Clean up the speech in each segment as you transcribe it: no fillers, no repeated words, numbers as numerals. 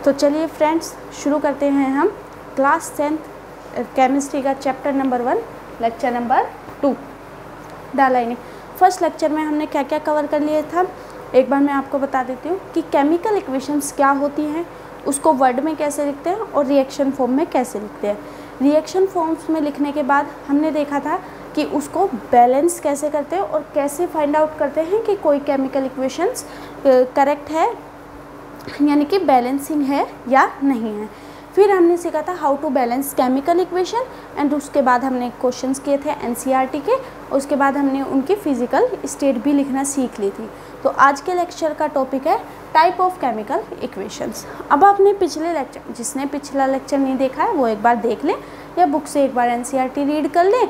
तो चलिए फ्रेंड्स शुरू करते हैं हम क्लास 10th केमिस्ट्री का चैप्टर नंबर 1 लेक्चर नंबर 2 डालाइनिंग। फर्स्ट लेक्चर में हमने क्या क्या कवर कर लिया था एक बार मैं आपको बता देती हूँ कि केमिकल इक्वेशंस क्या होती हैं, उसको वर्ड में कैसे लिखते हैं और रिएक्शन फॉर्म में कैसे लिखते हैं। रिएक्शन फॉर्म्स में लिखने के बाद हमने देखा था कि उसको बैलेंस कैसे करते हैं और कैसे फाइंड आउट करते हैं कि कोई केमिकल इक्वेशंस करेक्ट है यानी कि बैलेंसिंग है या नहीं है। फिर हमने सीखा था how to balance chemical equation and उसके बाद हमने क्वेश्चंस किए थे एनसीईआरटी के, उसके बाद हमने उनकी फिजिकल स्टेट भी लिखना सीख ली थी। तो आज के लेक्चर का टॉपिक है टाइप ऑफ केमिकल इक्वेशंस। अब आपने पिछले लेक्चर, जिसने पिछला लेक्चर नहीं देखा है वो एक बार देख लें या बुक से एक बार एनसीईआरटी रीड कर लें।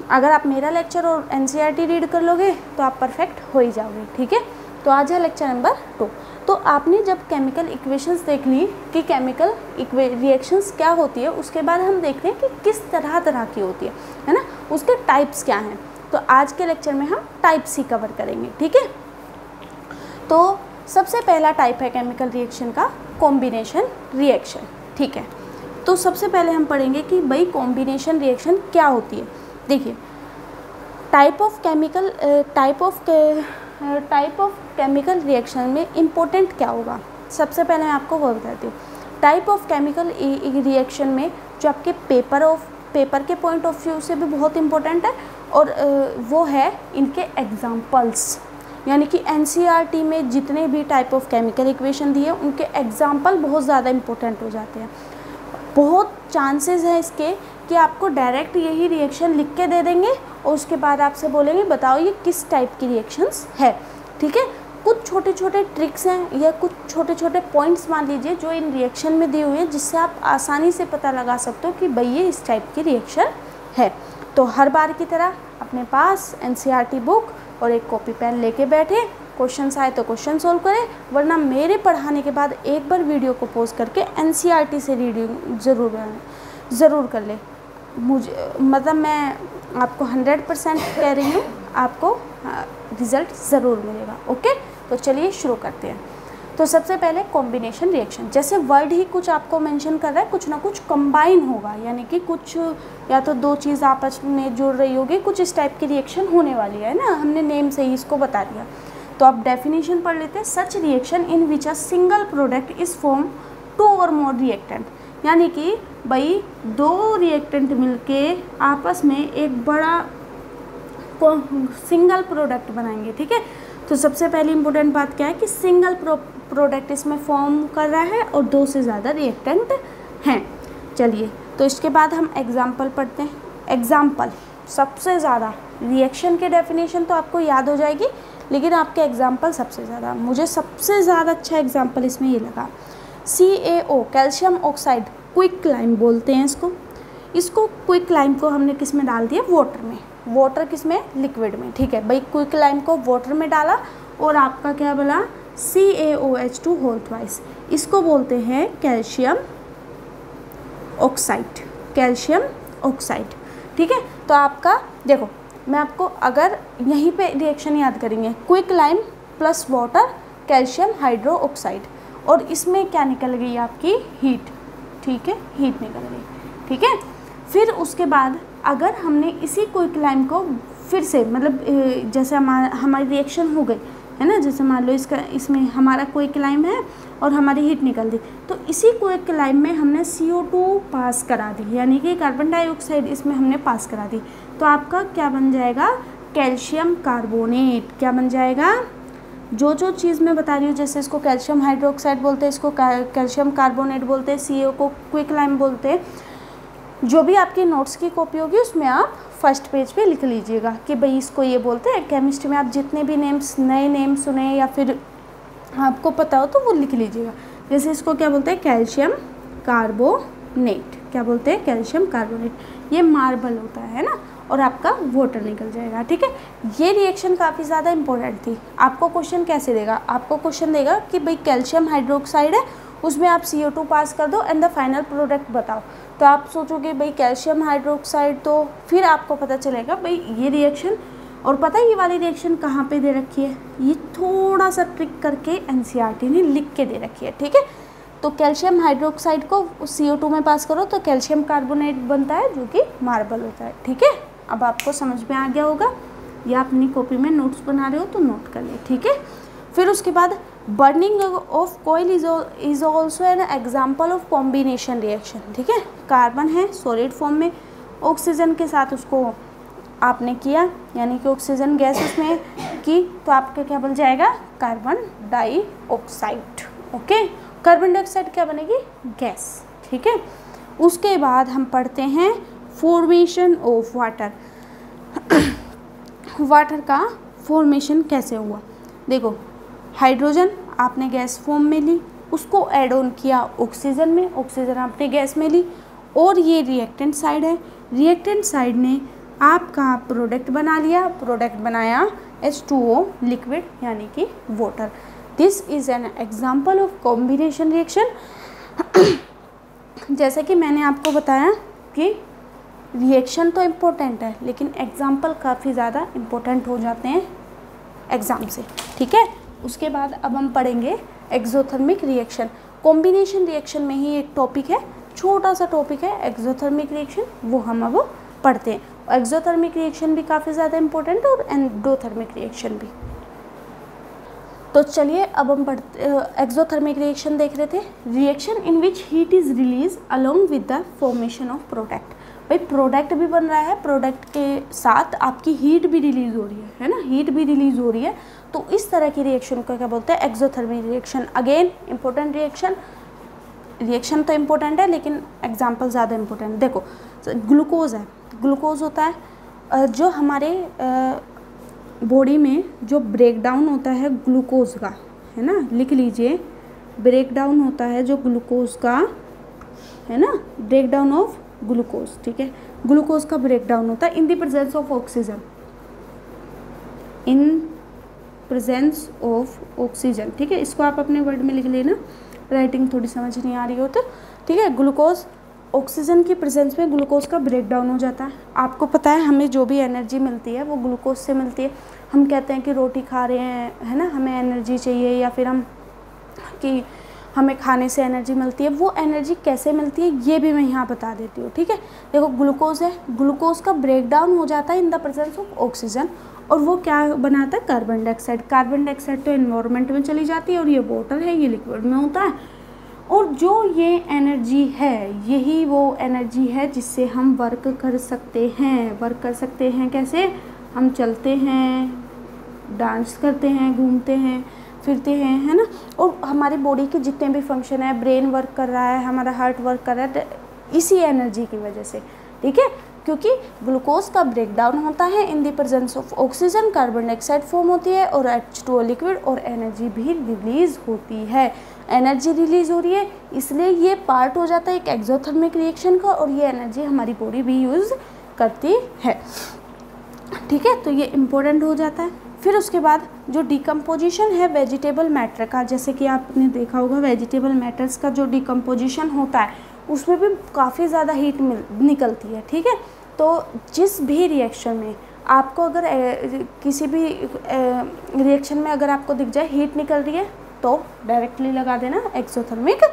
अगर आप मेरा लेक्चर और एनसीईआरटी रीड कर लोगे तो आप परफेक्ट हो ही जाओगे। ठीक है, तो आज है लेक्चर नंबर 2। तो आपने जब केमिकल इक्वेशंस देख ली कि केमिकल रिएक्शंस क्या होती है, उसके बाद हम देखते हैं कि किस तरह तरह की होती है ना, उसके टाइप्स क्या हैं। तो आज के लेक्चर में हम टाइप्स ही कवर करेंगे। ठीक है, तो सबसे पहला टाइप है केमिकल रिएक्शन का कॉम्बिनेशन रिएक्शन। ठीक है, तो सबसे पहले हम पढ़ेंगे कि भाई कॉम्बिनेशन रिएक्शन क्या होती है। देखिए टाइप ऑफ केमिकल रिएक्शन में इम्पोर्टेंट क्या होगा, सबसे पहले मैं आपको वो बताती हूँ। टाइप ऑफ केमिकल रिएक्शन में जो आपके पेपर के पॉइंट ऑफ व्यू से भी बहुत इम्पोर्टेंट है और वो है इनके एग्जाम्पल्स, यानी कि एनसीईआरटी में जितने भी टाइप ऑफ केमिकल इक्वेशन दिए उनके एग्जाम्पल बहुत ज़्यादा इम्पोर्टेंट हो जाते हैं। बहुत चांसेस है इसके कि आपको डायरेक्ट यही रिएक्शन लिख के दे देंगे और उसके बाद आपसे बोलेंगे बताओ ये किस टाइप की रिएक्शंस है। ठीक है, कुछ छोटे छोटे ट्रिक्स हैं या कुछ छोटे छोटे पॉइंट्स मान लीजिए जो इन रिएक्शन में दिए हुए हैं, जिससे आप आसानी से पता लगा सकते हो कि भाई ये इस टाइप की रिएक्शन है। तो हर बार की तरह अपने पास एनसीईआरटी बुक और एक कॉपी पेन लेके बैठे, क्वेश्चन आए तो क्वेश्चन सोल्व करें, वरना मेरे पढ़ाने के बाद एक बार वीडियो को पॉज करके एनसीईआरटी से रीडिंग ज़रूर कर ले। मुझे मतलब मैं आपको 100% कह रही हूँ, आपको रिज़ल्ट ज़रूर मिलेगा। ओके, तो चलिए शुरू करते हैं। तो सबसे पहले कॉम्बिनेशन रिएक्शन, जैसे वर्ड ही कुछ आपको मेंशन कर रहा है, कुछ ना कुछ कंबाइन होगा, यानी कि कुछ या तो दो चीज़ आपस में जुड़ रही होगी, कुछ इस टाइप की रिएक्शन होने वाली है ना, हमने नेम से ही इसको बता दिया। तो आप डेफिनेशन पढ़ लेते हैं। Such reaction in which a single product is form 2 और मोर रिएक्टेंट, यानी कि भाई 2 रिएक्टेंट मिलके आपस में एक बड़ा सिंगल प्रोडक्ट बनाएंगे। ठीक है, तो सबसे पहली इंपॉर्टेंट बात क्या है कि सिंगल प्रोडक्ट इसमें फॉर्म कर रहा है और 2 से ज़्यादा रिएक्टेंट हैं। चलिए, तो इसके बाद हम एग्जाम्पल पढ़ते हैं। एग्जाम्पल सबसे ज़्यादा, रिएक्शन के डेफिनेशन तो आपको याद हो जाएगी, लेकिन आपके एग्जाम्पल सबसे ज़्यादा, मुझे सबसे ज़्यादा अच्छा एग्जाम्पल इसमें ये लगा। CaO calcium oxide quick lime बोलते हैं इसको क्विक लाइम को हमने किस में डाल दिया, वाटर में। वाटर किस में, लिक्विड में। ठीक है भाई, क्विक लाइम को वाटर में डाला और आपका क्या बना, CaOH2 होल ट्वाइस। इसको बोलते हैं कैल्शियम ऑक्साइड। ठीक है, तो आपका देखो, मैं आपको अगर यहीं पे रिएक्शन याद करेंगे, quick lime plus water calcium hydro oxide, और इसमें क्या निकल गई आपकी, हीट। ठीक है, हीट निकल गई। ठीक है, फिर उसके बाद अगर हमने इसी क्विक लाइम को फिर से मतलब जैसे हमारी रिएक्शन हो गई है ना, जैसे मान लो इसमें हमारा क्विक लाइम है और हमारी हीट निकल दी, तो इसी क्विक लाइम में हमने CO2 पास करा दी, यानी कि कार्बन डाइऑक्साइड इसमें हमने पास करा दी। तो आपका क्या बन जाएगा, कैल्शियम कार्बोनेट। क्या बन जाएगा, जो चीज़ मैं बता रही हूँ, जैसे इसको कैल्शियम हाइड्रोक्साइड बोलते हैं, इसको कैल्शियम कार्बोनेट बोलते हैं, CO को क्विक लाइम बोलते हैं। जो भी आपकी नोट्स की कॉपी होगी उसमें आप फर्स्ट पेज पे लिख लीजिएगा कि भाई इसको ये बोलते हैं। केमिस्ट्री में आप जितने भी नए नेम सुने या फिर आपको पता हो तो वो लिख लीजिएगा। जैसे इसको क्या बोलते हैं, कैल्शियम कार्बोनेट। क्या बोलते हैं, कैल्शियम कार्बोनेट। ये मार्बल होता है ना, और आपका वाटर निकल जाएगा। ठीक है, ये रिएक्शन काफ़ी ज़्यादा इंपॉर्टेंट थी। आपको क्वेश्चन कैसे देगा, आपको क्वेश्चन देगा कि भाई कैल्शियम हाइड्रोक्साइड है, उसमें आप CO2 पास कर दो एंड द फाइनल प्रोडक्ट बताओ। तो आप सोचोगे भाई कैल्शियम हाइड्रोक्साइड, तो फिर आपको पता चलेगा भाई ये रिएक्शन, और पता है ये वाली रिएक्शन कहाँ पे दे रखी है, ये थोड़ा सा ट्रिक करके एनसीईआरटी ने लिख के दे रखी है। ठीक है, तो कैल्शियम हाइड्रोक्साइड को CO2 में पास करो तो कैल्शियम कार्बोनेट बनता है जो कि मार्बल होता है। ठीक है, अब आपको समझ में आ गया होगा, या अपनी कॉपी में नोट्स बना रहे हो तो नोट कर ले। ठीक है, फिर उसके बाद बर्निंग ऑफ कोयल is also an example of combination reaction. ठीक है, कार्बन है सॉलिड फॉर्म में, ऑक्सीजन के साथ उसको आपने किया, यानी कि ऑक्सीजन गैस उसमें की, तो आपका क्या बन जाएगा, carbon dioxide. Okay, carbon dioxide क्या बनेगी, गैस। ठीक है, उसके बाद हम पढ़ते हैं फॉर्मेशन ऑफ वाटर। वाटर का फॉर्मेशन कैसे हुआ, देखो हाइड्रोजन आपने गैस फॉर्म में ली, उसको ऐड ऑन किया ऑक्सीजन में, ऑक्सीजन आपने गैस में ली, और ये रिएक्टेंट साइड है, रिएक्टेंट साइड ने आपका प्रोडक्ट बना लिया, प्रोडक्ट बनाया H2O लिक्विड यानी कि water. This is an example of combination reaction. जैसे कि मैंने आपको बताया कि रिएक्शन तो इम्पोर्टेंट है, लेकिन एग्जाम्पल काफ़ी ज़्यादा इम्पोर्टेंट हो जाते हैं एग्ज़ाम से। ठीक है, उसके बाद अब हम पढ़ेंगे एक्सोथर्मिक रिएक्शन। कॉम्बिनेशन रिएक्शन में ही एक टॉपिक है, छोटा सा टॉपिक है एक्सोथर्मिक रिएक्शन, वो हम अब पढ़ते हैं। एक्सोथर्मिक रिएक्शन भी काफ़ी ज़्यादा इम्पोर्टेंट और एंडोथर्मिक रिएक्शन भी। तो चलिए अब हम पढ़ते एक्सोथर्मिक रिएक्शन देख रहे थे। Reaction in which heat is release along with the formation of product. भाई प्रोडक्ट भी बन रहा है, प्रोडक्ट के साथ आपकी हीट भी रिलीज़ हो रही है ना, हीट भी रिलीज़ हो रही है, तो इस तरह की रिएक्शन को क्या बोलते हैं, exothermic reaction. Again important reaction, reaction तो इम्पोर्टेंट है लेकिन एग्जाम्पल ज़्यादा इम्पोर्टेंट। देखो ग्लूकोज है, ग्लूकोज होता है जो हमारे बॉडी में जो ब्रेक डाउन होता है ग्लूकोज का, है ना, लिख लीजिए, ब्रेक डाउन होता है जो ग्लूकोज का, है ना, ब्रेक डाउन ऑफ ग्लूकोज। ठीक है, ग्लूकोज का ब्रेक डाउन होता है in the presence of oxygen, in presence of oxygen. ठीक है, इसको आप अपने वर्ड में लिख लेना, राइटिंग थोड़ी समझ नहीं आ रही हो तो। ठीक है, ग्लूकोज ऑक्सीजन की प्रेजेंस में ग्लूकोज का ब्रेक डाउन हो जाता है। आपको पता है हमें जो भी एनर्जी मिलती है वो ग्लूकोज से मिलती है। हम कहते हैं कि रोटी खा रहे हैं, है ना, हमें एनर्जी चाहिए, या फिर हम कि हमें खाने से एनर्जी मिलती है, वो एनर्जी कैसे मिलती है ये भी मैं यहाँ बता देती हूँ। ठीक है, देखो ग्लूकोज है, ग्लूकोज का ब्रेक डाउन हो जाता है in the presence of oxygen, और वो क्या बनाता है, कार्बन डाइऑक्साइड। कार्बन डाइऑक्साइड तो एनवायरनमेंट में चली जाती है, और ये वाटर है, ये लिक्विड में होता है, और जो ये एनर्जी है यही वो एनर्जी है जिससे हम वर्क कर सकते हैं। वर्क कर सकते हैं कैसे, हम चलते हैं, डांस करते हैं, घूमते हैं, फिरते हैं, है ना, और हमारी बॉडी के जितने भी फंक्शन है, ब्रेन वर्क कर रहा है, हमारा हार्ट वर्क कर रहा है, इसी एनर्जी की वजह से। ठीक है, क्योंकि ग्लूकोज का ब्रेक डाउन होता है in the presence of oxygen, carbon dioxide form होती है और H2O लिक्विड, और एनर्जी भी रिलीज होती है। एनर्जी रिलीज हो रही है, इसलिए ये पार्ट हो जाता है एक एक्सोथर्मिक रिएक्शन का, और ये एनर्जी हमारी बॉडी भी यूज़ करती है। ठीक है, तो ये इम्पोर्टेंट हो जाता है। फिर उसके बाद जो डिकम्पोजिशन है वेजिटेबल मैटर का, जैसे कि आपने देखा होगा वेजिटेबल मैटर्स का जो डिकम्पोजिशन होता है उसमें भी काफ़ी ज़्यादा हीट निकलती है। ठीक है, तो जिस भी रिएक्शन में आपको अगर किसी भी रिएक्शन में अगर आपको दिख जाए हीट निकल रही है तो डायरेक्टली लगा देना एक्सोथर्मिक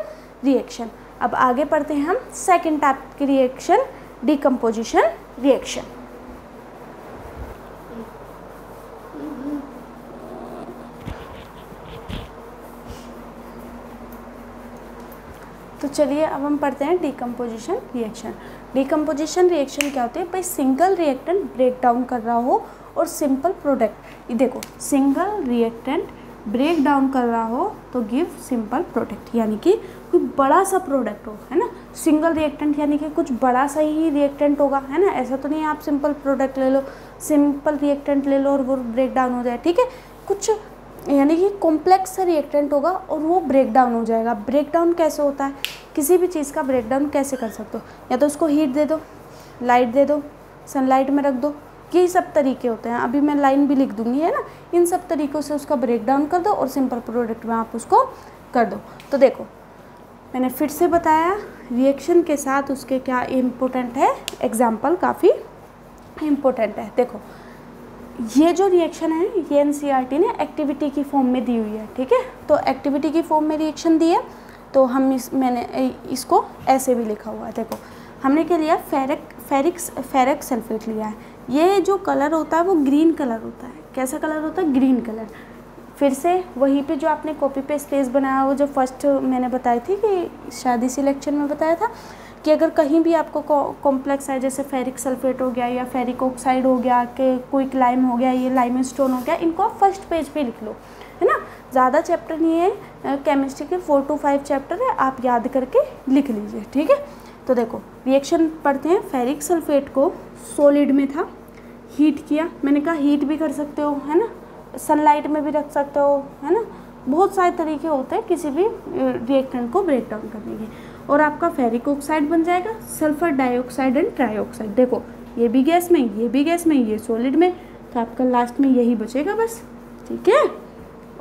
रिएक्शन। अब आगे पढ़ते हैं हम सेकेंड टाइप की रिएक्शन, डिकम्पोजिशन रिएक्शन। तो चलिए अब हम पढ़ते हैं डिकम्पोजिशन रिएक्शन। डिकम्पोजिशन रिएक्शन क्या होती है, भाई सिंगल रिएक्टेंट ब्रेक डाउन कर रहा हो और सिंपल प्रोडक्ट, ये देखो सिंगल रिएक्टेंट ब्रेक डाउन कर रहा हो तो गिव सिंपल प्रोडक्ट, यानी कि कोई बड़ा सा प्रोडक्ट हो, है ना। सिंगल रिएक्टेंट यानी कि कुछ बड़ा सा ही रिएक्टेंट होगा, है ना, ऐसा तो नहीं आप सिंपल प्रोडक्ट ले लो, सिंपल रिएक्टेंट ले लो और वो ब्रेक डाउन हो जाए। ठीक है, कुछ यानी कि कॉम्प्लेक्स सा रिएक्टेंट होगा और वो ब्रेक डाउन हो जाएगा। ब्रेक डाउन कैसे होता है, किसी भी चीज़ का ब्रेक डाउन कैसे कर सकते हो, या तो उसको हीट दे दो, लाइट दे दो, सनलाइट में रख दो, यही सब तरीके होते हैं। अभी मैं लाइन भी लिख दूंगी, है ना, इन सब तरीक़ों से उसका ब्रेक डाउन कर दो और सिंपल प्रोडक्ट में आप उसको कर दो। तो देखो मैंने फिर से बताया रिएक्शन के साथ उसके क्या इम्पोर्टेंट है, एग्जाम्पल काफ़ी इम्पोर्टेंट है। देखो ये जो रिएक्शन है ये NCERT ने एक्टिविटी की फॉर्म में दी हुई है। ठीक है, तो एक्टिविटी की फॉर्म में रिएक्शन दी है, तो हम मैंने इसको ऐसे भी लिखा हुआ है। देखो हमने क्या लिया, फेरिक सल्फेट लिया है। ये जो कलर होता है वो ग्रीन कलर होता है। कैसा कलर होता है, ग्रीन कलर। फिर से वहीं पे जो आपने कॉपी पे स्पेस बनाया, वो जो फर्स्ट मैंने बताई थी कि शायद इसी लेक्चर में बताया था कि अगर कहीं भी आपको कॉम्प्लेक्स है, जैसे फेरिक सल्फेट हो गया या फेरिक ऑक्साइड हो गया, कि क्विक लाइम हो गया, ये लाइमस्टोन हो गया, इनको आप फर्स्ट पेज पे लिख लो, है ना। ज़्यादा चैप्टर नहीं है, केमिस्ट्री के 4 to 5 चैप्टर है, आप याद करके लिख लीजिए, ठीक है। तो देखो रिएक्शन पढ़ते हैं। फेरिक सल्फेट को सॉलिड में था, हीट किया। मैंने कहा हीट भी कर सकते हो, है ना, सनलाइट में भी रख सकते हो, है ना, बहुत सारे तरीके होते हैं किसी भी रिएक्टेंट को ब्रेक डाउन करने के। और आपका फेरिक ऑक्साइड बन जाएगा सल्फर डाइऑक्साइड एंड ट्राइऑक्साइड। देखो ये भी गैस में, ये भी गैस में, ये सॉलिड में, तो आपका लास्ट में यही बचेगा बस, ठीक है,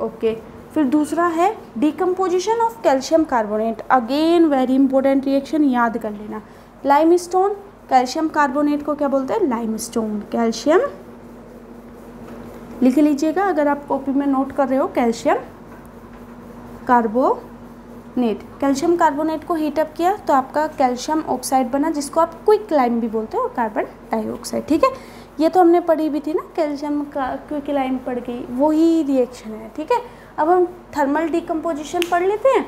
ओके। फिर दूसरा है decomposition of calcium carbonate. Again very important reaction, याद कर लेना। लाइमस्टोन, कैल्शियम कार्बोनेट को क्या बोलते हैं, लाइमस्टोन। कैल्शियम लिख लीजिएगा अगर आप कॉपी में नोट कर रहे हो, कैल्शियम कार्बोनेट। कैल्शियम कार्बोनेट को हीटअप किया तो आपका कैल्शियम ऑक्साइड बना, जिसको आप क्विक लाइम भी बोलते हो, और कार्बन डाइऑक्साइड, ठीक है। ये तो हमने पढ़ी भी थी ना, कैल्शियम क्विक लाइम पढ़ गई, वही रिएक्शन है, ठीक है। अब हम थर्मल डिकम्पोजिशन पढ़ लेते हैं,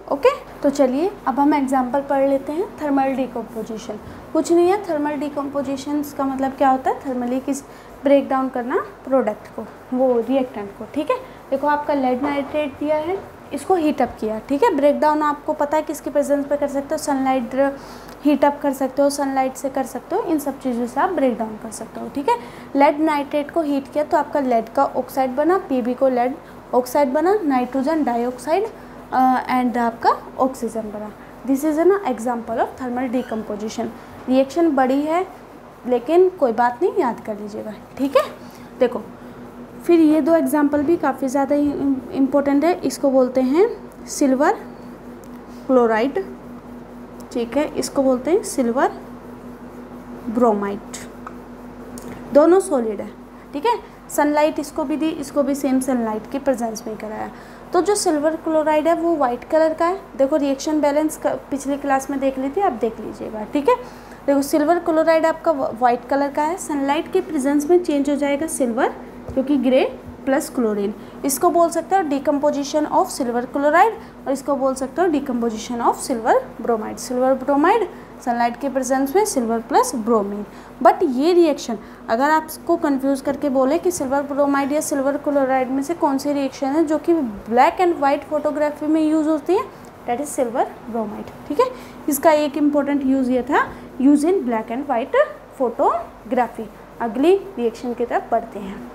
ओके। तो चलिए अब हम एग्जाम्पल पढ़ लेते हैं। थर्मल डिकम्पोजिशन कुछ नहीं है, थर्मल डिकम्पोजिशन का मतलब क्या होता है, थर्मली किस ब्रेक डाउन करना प्रोडक्ट को, वो रिएक्टेंट को, ठीक है। देखो आपका लेड नाइट्रेट दिया है, इसको हीटअप किया, ठीक है। ब्रेक डाउन आपको पता है किसकी प्रेजेंस पे कर सकते हो, सनलाइट हीटअप कर सकते हो, सनलाइट से कर सकते हो, इन सब चीज़ों से आप ब्रेक डाउन कर सकते हो, ठीक है। लेड नाइट्रेट को हीट किया तो आपका लेड का ऑक्साइड बना, पीबी को लेड ऑक्साइड बना, नाइट्रोजन डाइऑक्साइड एंड आपका ऑक्सीजन बना। This is an example of thermal decomposition. Reaction बड़ी है लेकिन कोई बात नहीं, याद कर लीजिएगा, ठीक है। देखो फिर ये दो एग्जाम्पल भी काफ़ी ज़्यादा इम्पोर्टेंट है। इसको बोलते हैं सिल्वर क्लोराइड, ठीक है, इसको बोलते हैं सिल्वर ब्रोमाइड। दोनों सॉलिड है, ठीक है। सनलाइट इसको भी दी, इसको भी सेम सनलाइट की प्रेजेंस में कराया। तो जो सिल्वर क्लोराइड है वो वाइट कलर का है। देखो रिएक्शन बैलेंस पिछली क्लास में देख ली थी, आप देख लीजिएगा, ठीक है। देखो सिल्वर क्लोराइड आपका वाइट कलर का है, सनलाइट के प्रेजेंस में चेंज हो जाएगा सिल्वर, क्योंकि ग्रे प्लस क्लोरीन। इसको बोल सकते हो डिकम्पोजिशन ऑफ सिल्वर क्लोराइड, और इसको बोल सकते हो decomposition of silver bromide. Silver bromide sunlight के प्रेजेंस में सिल्वर प्लस ब्रोमीन। बट ये रिएक्शन अगर आपको कंफ्यूज करके बोले कि सिल्वर ब्रोमाइड या सिल्वर क्लोराइड में से कौन सी रिएक्शन है जो कि ब्लैक एंड वाइट फोटोग्राफी में यूज़ होती है, दैट इज सिल्वर ब्रोमाइड, ठीक है। इसका एक इम्पॉर्टेंट यूज़ ये था, use in black and white photography. अगली रिएक्शन की तरफ बढ़ते हैं।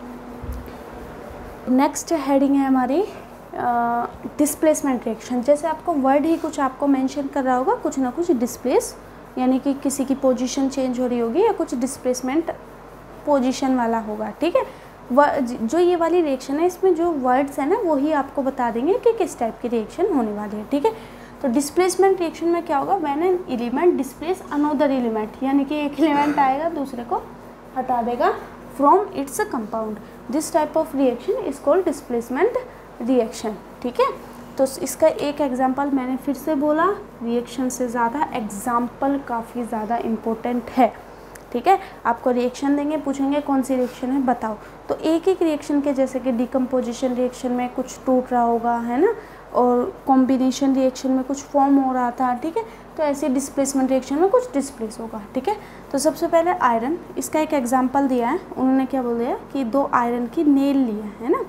नेक्स्ट हेडिंग है हमारी डिस्प्लेसमेंट रिएक्शन। जैसे आपको वर्ड ही कुछ आपको मेंशन कर रहा होगा, कुछ ना कुछ डिस्प्लेस, यानी कि किसी की पोजीशन चेंज हो रही होगी या कुछ डिस्प्लेसमेंट पोजीशन वाला होगा, ठीक है। जो ये वाली रिएक्शन है इसमें जो वर्ड्स है ना वही आपको बता देंगे कि किस टाइप की रिएक्शन होने वाली है, ठीक है। तो डिस्प्लेसमेंट रिएक्शन में क्या होगा, when an element displace another element, यानी कि एक एलिमेंट आएगा दूसरे को हटा देगा from its compound. This type of reaction is called displacement reaction, ठीक है। तो इसका एक एग्जांपल मैंने फिर से बोला, रिएक्शन से ज़्यादा एग्जांपल काफ़ी ज़्यादा इम्पोर्टेंट है, ठीक है। आपको रिएक्शन देंगे, पूछेंगे कौन सी रिएक्शन है बताओ, तो एक एक रिएक्शन के, जैसे कि डिकम्पोजिशन रिएक्शन में कुछ टूट रहा होगा, है ना, और कॉम्बिनेशन रिएक्शन में कुछ फॉर्म हो रहा था, ठीक है। तो ऐसे डिस्प्लेसमेंट रिएक्शन में कुछ डिस्प्लेस होगा, ठीक है। तो सबसे पहले आयरन, इसका एक एग्जांपल दिया है उन्होंने, क्या बोल दिया कि 2 आयरन की नेल ली है ना,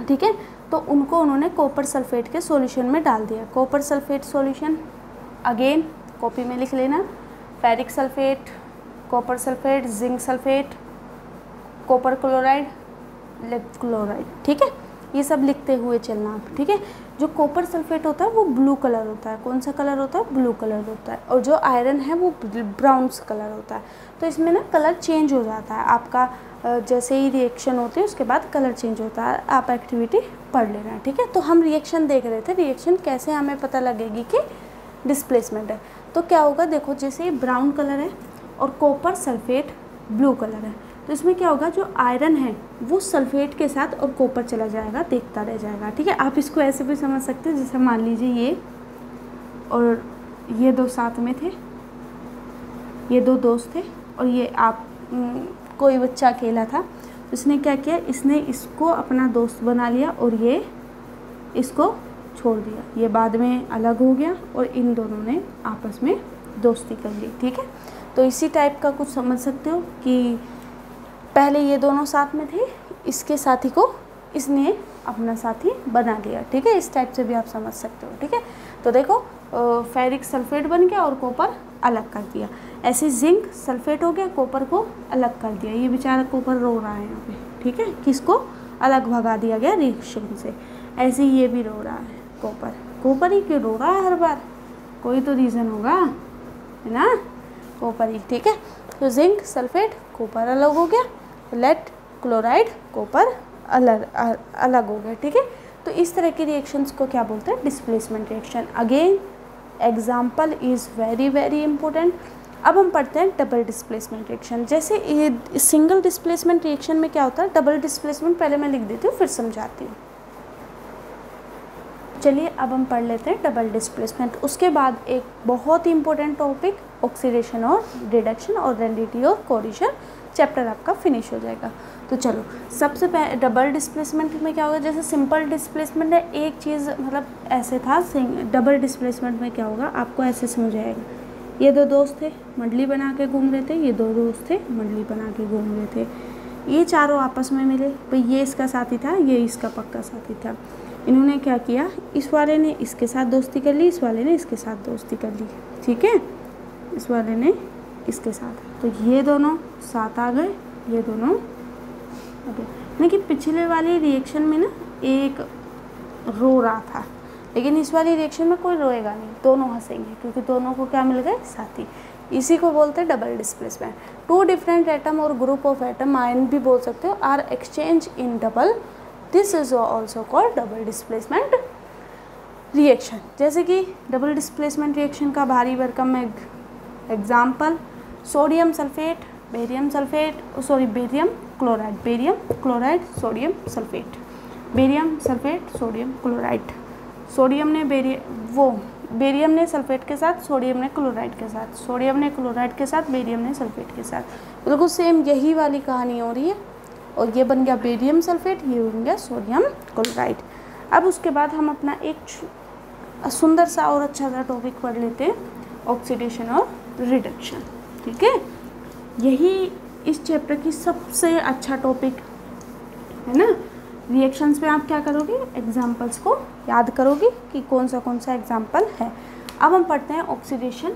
ठीक है। तो उनको उन्होंने कॉपर सल्फेट के सॉल्यूशन में डाल दिया। Copper sulphate solution again copy में लिख लेना, ferric sulphate, copper sulphate, zinc sulphate, copper chloride, lead chloride, ठीक है। ये सब लिखते हुए चलना आप, ठीक है। जो कॉपर सल्फेट होता है वो ब्लू कलर होता है, कौन सा कलर होता है, ब्लू कलर होता है, और जो आयरन है वो ब्राउन कलर होता है। तो इसमें ना कलर चेंज हो जाता है आपका, जैसे ही रिएक्शन होती है उसके बाद कलर चेंज होता है। आप एक्टिविटी पढ़ लेना, ठीक है। तो हम रिएक्शन देख रहे थे, रिएक्शन कैसे हमें पता लगेगी कि डिस्प्लेसमेंट है। तो क्या होगा, देखो जैसे ये ब्राउन कलर है और कॉपर सल्फेट ब्लू कलर है, तो इसमें क्या होगा, जो आयरन है वो सल्फेट के साथ और कॉपर चला जाएगा, देखता रह जाएगा। ठीक है, आप इसको ऐसे भी समझ सकते हो, जैसे मान लीजिए ये और ये दो साथ में थे, ये दो दोस्त थे और ये आप कोई बच्चा अकेला था, उसने क्या किया, इसने इसको अपना दोस्त बना लिया और ये इसको छोड़ दिया, ये बाद में अलग हो गया और इन दोनों ने आपस में दोस्ती कर ली। ठीक है, तो इसी टाइप का कुछ समझ सकते हो कि पहले ये दोनों साथ में थे, इसके साथी को इसने अपना साथी बना लिया। ठीक है, इस टाइप से भी आप समझ सकते हो। ठीक है, तो देखो फेरिक सल्फेट बन गया और कॉपर अलग कर दिया, ऐसे जिंक सल्फेट हो गया, कॉपर को अलग कर दिया। ये बेचारा कॉपर रो रहा है यहाँ पे। ठीक है, किसको अलग भगा दिया गया रिएक्शन से, ऐसे ही ये भी रो रहा है कॉपर। कॉपर ही क्यों रो रहा है हर बार, कोई तो रीज़न होगा, है ना, कॉपर ही। ठीक है, तो जिंक सल्फेट कॉपर अलग हो गया, लेड क्लोराइड कॉपर अलग हो गया। ठीक है, तो इस तरह की रिएक्शंस को क्या बोलते हैं, displacement reaction. Again example is very very important. अब हम पढ़ते हैं डबल डिस्प्लेसमेंट रिएक्शन। जैसे सिंगल डिस्प्लेसमेंट रिएक्शन में क्या होता है, डबल डिस्प्लेसमेंट पहले मैं लिख देती हूँ फिर समझाती हूँ। चलिए अब हम पढ़ लेते हैं डबल डिस्प्लेसमेंट। उसके बाद एक बहुत ही इंपॉर्टेंट टॉपिक ऑक्सीडेशन और रिडक्शन और रेडिटी और कोरिजन, चैप्टर आपका फिनिश हो जाएगा। तो चलो सबसे पहले डबल डिस्प्लेसमेंट में क्या होगा, जैसे सिंपल डिस्प्लेसमेंट है एक चीज़, मतलब ऐसे था। डबल डिस्प्लेसमेंट में क्या होगा, आपको ऐसे समझ आएगा। ये दो दोस्त थे, मंडली बना के घूम रहे थे, ये दो दोस्त थे, मंडली बना के घूम रहे थे, ये चारों आपस में मिले, भाई ये इसका साथी था, ये इसका पक्का साथी था। इन्होंने क्या किया, इस वाले ने इसके साथ दोस्ती कर ली, इस वाले ने इसके साथ दोस्ती कर ली। ठीक है, इस वाले ने इसके साथ, तो ये दोनों साथ आ गए, ये दोनों आ गए। लेकिन पिछले वाली रिएक्शन में ना एक रो रहा था, लेकिन इस वाली रिएक्शन में कोई रोएगा नहीं, दोनों हंसेंगे क्योंकि दोनों को क्या मिल गए, साथी। इसी को बोलते हैं double displacement. Two different atom और ग्रुप ऑफ एटम, आयन भी बोल सकते हो, are exchange in double, this is also called double displacement reaction. जैसे कि डबल डिस्प्लेसमेंट रिएक्शन का भारी भरकम example, sodium sulphate, barium sulphate, barium chloride sodium sulphate, barium sulphate sodium chloride. Sodium ने बेरियम ने सल्फेट के साथ, सोडियम ने क्लोराइड के साथ, सोडियम ने क्लोराइड के साथ, बेरियम ने सल्फेट के साथ। बिल्कुल सेम यही वाली कहानी हो रही है, और ये बन गया बेरियम सल्फेट, ये बन गया सोडियम क्लोराइड। अब उसके बाद हम अपना एक सुंदर सा और अच्छा सा टॉपिक पढ़ लेते हैं, ऑक्सीडेशन और रिडक्शन। ठीक है, यही इस चैप्टर की सबसे अच्छा टॉपिक है ना। रिएक्शंस में आप क्या करोगे, एग्जाम्पल्स को याद करोगे कि कौन सा एग्जाम्पल है। अब हम पढ़ते हैं ऑक्सीडेशन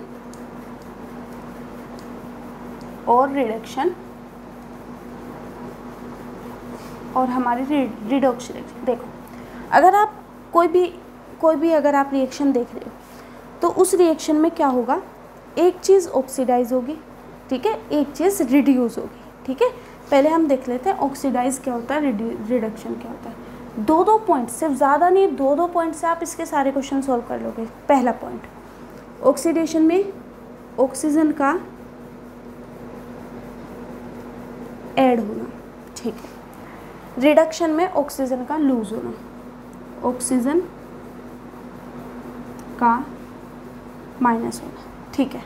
और रिडक्शन और हमारी रिडॉक्स रिएक्शन। देखो अगर आप कोई भी अगर आप रिएक्शन देख रहे हो तो उस रिएक्शन में क्या होगा, एक चीज़ ऑक्सीडाइज होगी, ठीक है, एक चीज़ रिड्यूस होगी। ठीक है, पहले हम देख लेते हैं ऑक्सीडाइज क्या होता है, रिडक्शन क्या होता है। दो पॉइंट, सिर्फ ज़्यादा नहीं, दो पॉइंट से आप इसके सारे क्वेश्चन सॉल्व कर लोगे। पहला पॉइंट, ऑक्सीडेशन में ऑक्सीजन का ऐड होना, ठीक है। रिडक्शन में ऑक्सीजन का लूज होना, ऑक्सीजन का माइनस होना, ठीक है।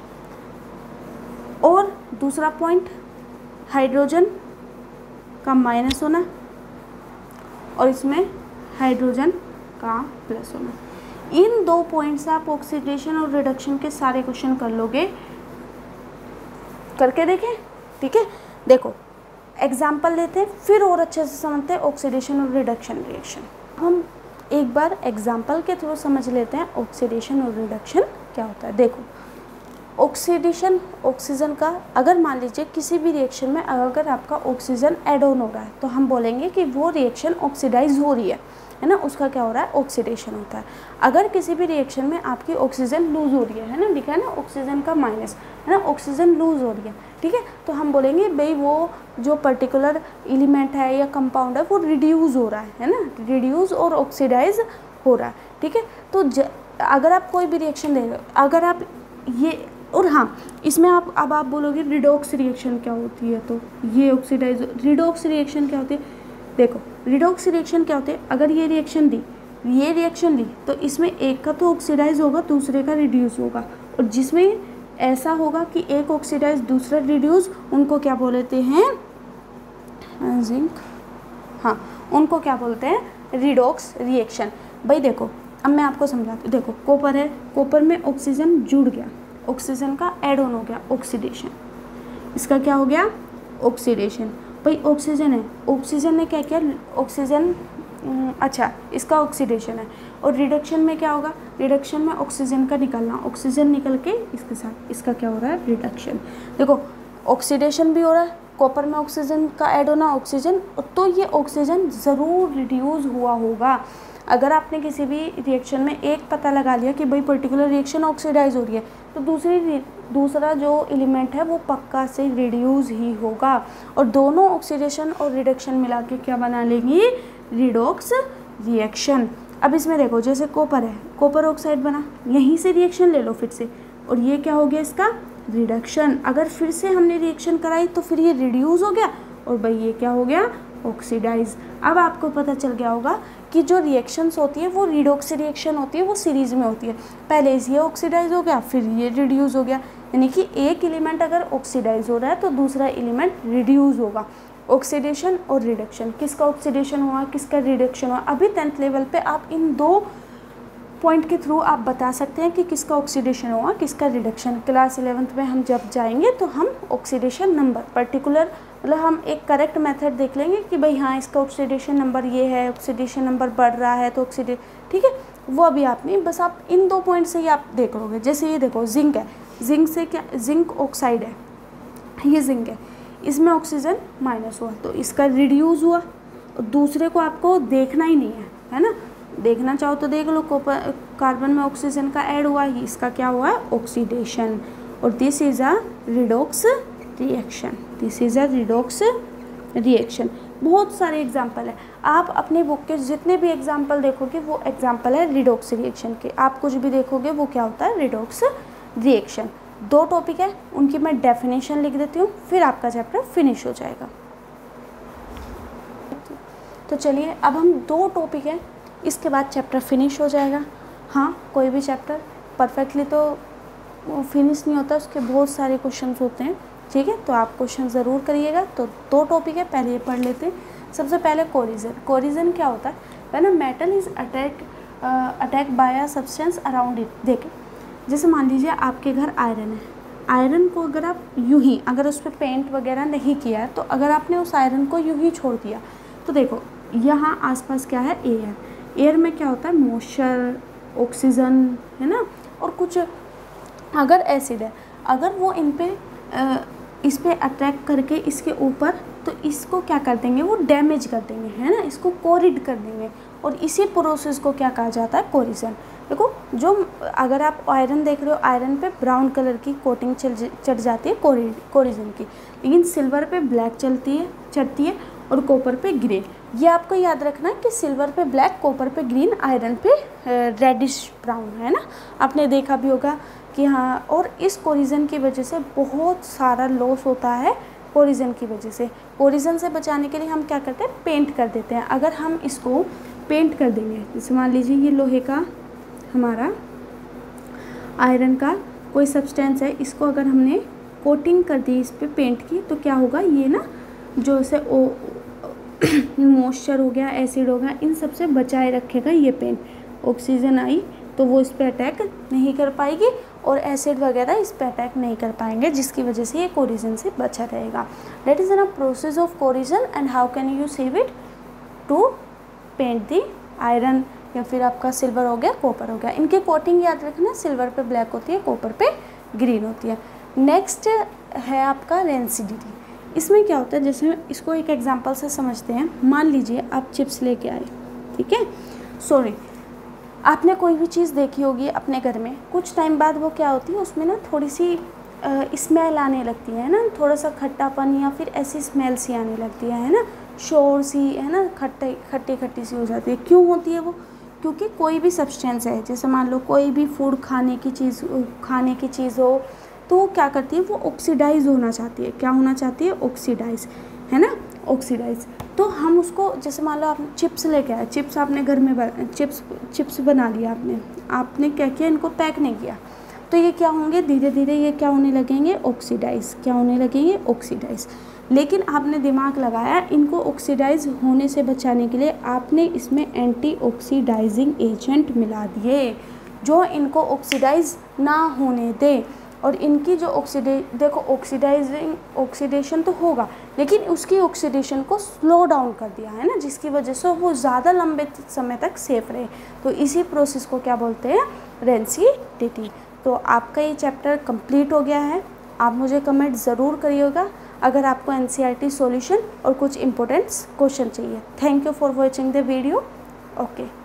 और दूसरा पॉइंट, हाइड्रोजन का माइनस होना और इसमें हाइड्रोजन का प्लस होना। इन दो पॉइंट से आप ऑक्सीडेशन और रिडक्शन के सारे क्वेश्चन कर लोगे, करके देखें। ठीक है, देखो एग्जाम्पल लेते हैं, फिर और अच्छे से समझते हैं ऑक्सीडेशन और रिडक्शन रिएक्शन। हम एक बार एग्जाम्पल के थ्रू समझ लेते हैं ऑक्सीडेशन और रिडक्शन क्या होता है। देखो ऑक्सीडेशन, ऑक्सीजन का, अगर मान लीजिए किसी भी रिएक्शन में अगर आपका ऑक्सीजन ऐड ऑन हो रहा है तो हम बोलेंगे कि वो रिएक्शन ऑक्सीडाइज हो रही है ना, उसका क्या हो रहा है, ऑक्सीडेशन होता है। अगर किसी भी रिएक्शन में आपकी ऑक्सीजन लूज हो रही है ना, लिखा है ना ऑक्सीजन का माइनस, है ना, ऑक्सीजन लूज हो रही है, ठीक है, तो हम बोलेंगे भाई वो जो पर्टिकुलर एलिमेंट है या कंपाउंड है वो रिड्यूस हो रहा है ना, रिड्यूस और ऑक्सीडाइज हो रहा है। ठीक है, तो अगर आप कोई भी रिएक्शन दे रहे हो, अगर आप ये और हाँ, इसमें आप बोलोगे रिडॉक्स रिएक्शन क्या होती है, तो ये ऑक्सीडाइज रिडॉक्स रिएक्शन क्या होती है। देखो रिडॉक्स रिएक्शन क्या होती है, अगर ये रिएक्शन ली तो इसमें एक का तो ऑक्सीडाइज होगा, दूसरे का रिड्यूस होगा, और जिसमें ऐसा होगा कि एक ऑक्सीडाइज दूसरा रिड्यूस, उनको क्या बोलते हैं, जिंक, हाँ उनको क्या बोलते हैं, रिडॉक्स रिएक्शन। भाई देखो अब मैं आपको समझाती हूँ। देखो कॉपर है, कॉपर में ऑक्सीजन जुड़ गया, ऑक्सीजन का एड ऑन हो गया, ऑक्सीडेशन, इसका क्या हो गया, ऑक्सीडेशन। भाई ऑक्सीजन है, ऑक्सीजन ने क्या किया, ऑक्सीजन अच्छा इसका ऑक्सीडेशन है, और रिडक्शन में क्या होगा, रिडक्शन में ऑक्सीजन का निकलना, ऑक्सीजन निकल के इसके साथ इसका क्या हो रहा है, रिडक्शन। देखो ऑक्सीडेशन भी हो रहा है, कॉपर में ऑक्सीजन का ऐड होना, ऑक्सीजन, तो ये ऑक्सीजन ज़रूर रिड्यूस हुआ होगा। अगर आपने किसी भी रिएक्शन में एक पता लगा लिया कि भाई पर्टिकुलर रिएक्शन ऑक्सीडाइज हो रही है, तो दूसरा जो एलिमेंट है वो पक्का से रिड्यूस ही होगा, और दोनों ऑक्सीडेशन और रिडक्शन मिला के क्या बना लेंगी, रिडॉक्स रिएक्शन। अब इसमें देखो जैसे कॉपर है, कॉपर ऑक्साइड बना, यहीं से रिएक्शन ले लो फिर से, और ये क्या हो गया इसका रिडक्शन। अगर फिर से हमने रिएक्शन कराई तो फिर ये रिड्यूस हो गया, और भाई ये क्या हो गया, ऑक्सीडाइज। अब आपको पता चल गया होगा कि जो रिएक्शंस होती है वो रिडॉक्स रिएक्शन होती है, वो सीरीज़ में होती है। पहले ये ऑक्सीडाइज हो गया, फिर ये रिड्यूस हो गया, यानी कि एक एलिमेंट अगर ऑक्सीडाइज हो रहा है तो दूसरा एलिमेंट रिड्यूस होगा। ऑक्सीडेशन और रिडक्शन, किसका ऑक्सीडेशन हुआ, किसका रिडक्शन हुआ, अभी 10th लेवल पे आप इन दो पॉइंट के थ्रू आप बता सकते हैं कि किसका ऑक्सीडेशन हुआ, किसका रिडक्शन। क्लास 11th में हम जब जाएंगे तो हम ऑक्सीडेशन नंबर पर्टिकुलर, मतलब हम एक करेक्ट मेथड देख लेंगे कि भाई हाँ इसका ऑक्सीडेशन नंबर ये है, ऑक्सीडेशन नंबर बढ़ रहा है तो ठीक है, वो अभी आप नहीं, बस आप इन दो पॉइंट से ही आप देख लोगे। जैसे ये देखो जिंक है, जिंक से क्या, जिंक ऑक्साइड है, ये जिंक है, इसमें ऑक्सीजन माइनस हुआ तो इसका रिड्यूस हुआ, और दूसरे को आपको देखना ही नहीं है ना, देखना चाहो तो देख लो, कार्बन में ऑक्सीजन का ऐड हुआ, ही इसका क्या हुआ है, ऑक्सीडेशन, और this is a redox reaction, this is a redox reaction. बहुत सारे एग्जाम्पल है, आप अपनी बुक के जितने भी एग्जाम्पल देखोगे वो एग्जाम्पल है रिडॉक्स रिएक्शन के, आप कुछ भी देखोगे वो क्या होता है, रिडॉक्स रिएक्शन। 2 टॉपिक है, उनकी मैं डेफिनेशन लिख देती हूँ, फिर आपका चैप्टर फिनिश हो जाएगा। तो चलिए अब हम 2 टॉपिक है, इसके बाद चैप्टर फिनिश हो जाएगा। हाँ कोई भी चैप्टर परफेक्टली तो फिनिश नहीं होता, उसके बहुत सारे क्वेश्चंस होते हैं, ठीक है, तो आप क्वेश्चन ज़रूर करिएगा। तो 2 टॉपिक है, पहले ये पढ़ लेते हैं। सबसे पहले कोरिजन। कोरिजन क्या होता है, when a metal is attack by a substance around it. देखिए जैसे मान लीजिए आपके घर आयरन है, आयरन को अगर आप यूं ही, अगर उस पर पेंट वगैरह नहीं किया है, तो अगर आपने उस आयरन को यूं ही छोड़ दिया, तो देखो यहाँ आसपास क्या है, एयर, एयर में क्या होता है, मॉइस्चर, ऑक्सीजन, है ना, और कुछ अगर एसिड है, अगर वो इस पे अटैक करके इसके ऊपर, तो इसको क्या कर देंगे, वो डैमेज कर देंगे, है ना, इसको कोरिड कर देंगे, और इसी प्रोसेस को क्या कहा जाता है, कोरिजन। देखो जो अगर आप आयरन देख रहे हो, आयरन पे ब्राउन कलर की कोटिंग चढ़ जाती है कोरिजन की, लेकिन सिल्वर पे ब्लैक चढ़ती है और कॉपर पे ग्रे। ये आपको याद रखना है कि सिल्वर पे ब्लैक, कॉपर पे ग्रीन, आयरन पे रेडिश ब्राउन, है ना, आपने देखा भी होगा कि हाँ। और इस कोरिजन की वजह से बहुत सारा लॉस होता है, कोरिजन की वजह से। कोरिजन से बचाने के लिए हम क्या करते हैं, पेंट कर देते हैं। अगर हम इसको पेंट कर देंगे, जैसे मान लीजिए ये लोहे का हमारा आयरन का कोई सब्सटेंस है, इसको अगर हमने कोटिंग कर दी, इस पर पेंट की, तो क्या होगा, ये ना जो से मॉइस्चर हो गया, एसिड हो गया, इन सब से बचाए रखेगा ये पेंट। ऑक्सीजन आई तो वो इस पर अटैक नहीं कर पाएगी, और एसिड वगैरह इस पर अटैक नहीं कर पाएंगे, जिसकी वजह से ये कोरिजन से बचा रहेगा। That is a process of corrosion and how can you save it, to paint the iron, या फिर आपका सिल्वर हो गया, कॉपर हो गया। इनकी कोटिंग याद रखना, सिल्वर पे ब्लैक होती है, कॉपर पे ग्रीन होती है। नेक्स्ट है आपका रेंसिडिटी। इसमें क्या होता है, जैसे इसको एक एग्जांपल से समझते हैं। मान लीजिए आप चिप्स लेके आए, ठीक है, सॉरी, आपने कोई भी चीज़ देखी होगी अपने घर में, कुछ टाइम बाद वो क्या होती है, उसमें ना थोड़ी सी स्मेल आने लगती है ना, थोड़ा सा खट्टापन या फिर ऐसी स्मेल सी आने लगती है ना, शोर सी, है ना, खट्टी सी हो जाती है। क्यों होती है वो, क्योंकि कोई भी सब्सटेंस है, जैसे मान लो कोई भी फूड खाने की चीज़ हो, तो वो क्या करती है, वो ऑक्सीडाइज होना चाहती है। क्या होना चाहती है? ऑक्सीडाइज, है ना, ऑक्सीडाइज। तो हम उसको, जैसे मान लो आप चिप्स लेके आए, चिप्स आपने घर में चिप्स बना लिया आपने क्या किया, इनको पैक नहीं किया, तो ये क्या होंगे, धीरे धीरे ये क्या होने लगेंगे, ऑक्सीडाइज। क्या होने लगेंगे? ऑक्सीडाइज। लेकिन आपने दिमाग लगाया, इनको ऑक्सीडाइज होने से बचाने के लिए आपने इसमें एंटी ऑक्सीडाइजिंग एजेंट मिला दिए, जो इनको ऑक्सीडाइज ना होने दे। और इनकी जो देखो ऑक्सीडेशन तो होगा, लेकिन उसकी ऑक्सीडेशन को स्लो डाउन कर दिया है ना, जिसकी वजह से वो ज़्यादा लंबे समय तक सेफ रहे। तो इसी प्रोसेस को क्या बोलते हैं? रेंसिडिटी। तो आपका ये चैप्टर कंप्लीट हो गया है। आप मुझे कमेंट ज़रूर करिएगा अगर आपको NCERT सॉल्यूशन और कुछ इंपॉर्टेंट क्वेश्चन चाहिए। Thank you for watching the video. Okay.